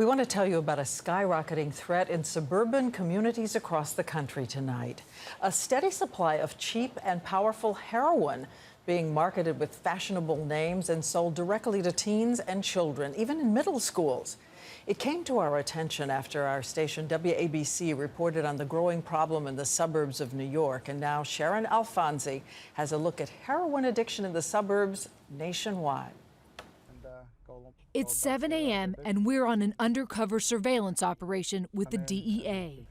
We want to tell you about a skyrocketing threat in suburban communities across the country tonight. A steady supply of cheap and powerful heroin being marketed with fashionable names and sold directly to teens and children, even in middle schools. It came to our attention after our station WABC reported on the growing problem in the suburbs of New York. And now Sharon Alfonsi has a look at heroin addiction in the suburbs nationwide. It's 7 a.m. and we're on an undercover surveillance operation with the DEA.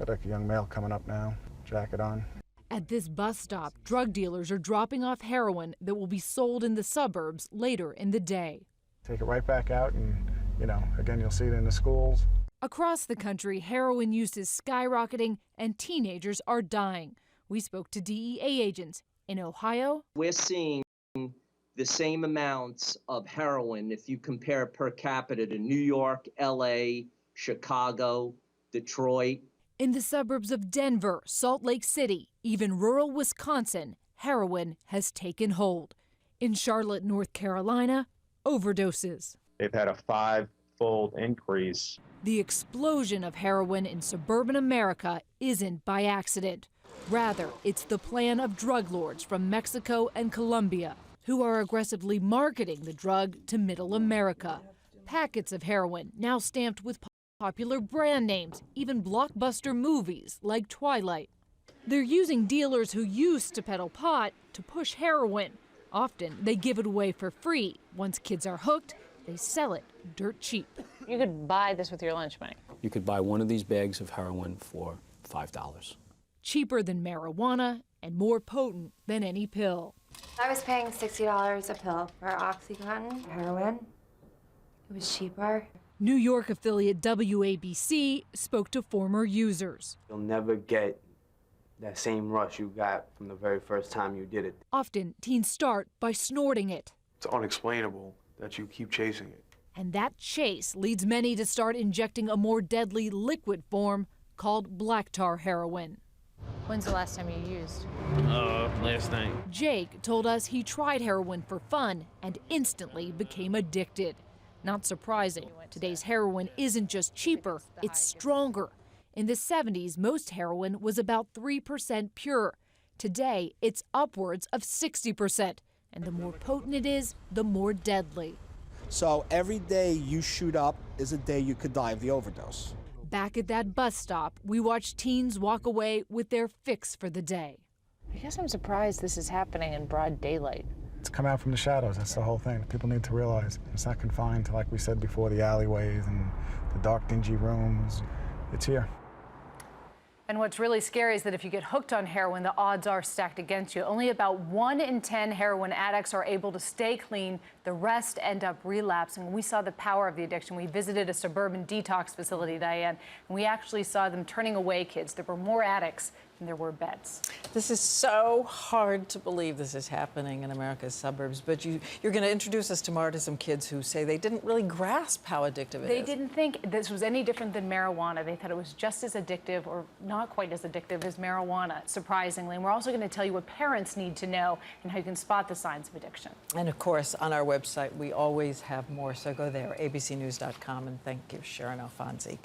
Got a young male coming up now, jacket on. At this bus stop, drug dealers are dropping off heroin that will be sold in the suburbs later in the day. Take it right back out and, again, you'll see it in the schools. Across the country, heroin use is skyrocketing and teenagers are dying. We spoke to DEA agents in Ohio. We're seeing the same amounts of heroin if you compare per capita to New York, LA, Chicago, Detroit. In the suburbs of Denver, Salt Lake City, even rural Wisconsin, heroin has taken hold. In Charlotte, North Carolina, overdoses. They've had a 5-fold increase. The explosion of heroin in suburban America isn't by accident. Rather, it's the plan of drug lords from Mexico and Colombia who are aggressively marketing the drug to middle America. Packets of heroin now stamped with popular brand names, even blockbuster movies like Twilight. They're using dealers who used to peddle pot to push heroin. Often, they give it away for free. Once kids are hooked, they sell it dirt cheap. You could buy this with your lunch money. You could buy one of these bags of heroin for $5. Cheaper than marijuana and more potent than any pill. I was paying $60 a pill for OxyContin, heroin. It was cheaper. New York affiliate WABC spoke to former users. You'll never get that same rush you got from the very first time you did it. Often, teens start by snorting it. It's unexplainable that you keep chasing it. And that chase leads many to start injecting a more deadly liquid form called black tar heroin. When's the last time you used? Last night. Jake told us he tried heroin for fun and instantly became addicted. Not surprising, today's heroin isn't just cheaper, it's stronger. In the 70s, most heroin was about 3% pure. Today, it's upwards of 60%. And the more potent it is, the more deadly. So every day you shoot up is a day you could die of the overdose. Back at that bus stop, we watched teens walk away with their fix for the day. I guess I'm surprised this is happening in broad daylight. It's come out from the shadows, that's the whole thing. People need to realize it's not confined to, like we said before, the alleyways and the dark, dingy rooms. It's here. And what's really scary is that if you get hooked on heroin, the odds are stacked against you. Only about 1 in 10 heroin addicts are able to stay clean. The rest end up relapsing. We saw the power of the addiction. We visited a suburban detox facility, Diane, and we actually saw them turning away kids. There were more addicts than there were beds. This is so hard to believe this is happening in America's suburbs, but you're going to introduce us tomorrow to some kids who say they didn't really grasp how addictive it is. They didn't think this was any different than marijuana. They thought it was just as addictive or not quite as addictive as marijuana, surprisingly. And we're also going to tell you what parents need to know and how you can spot the signs of addiction. And of course, on our website, we always have more, so go there, abcnews.com, and thank you, Sharon Alfonsi.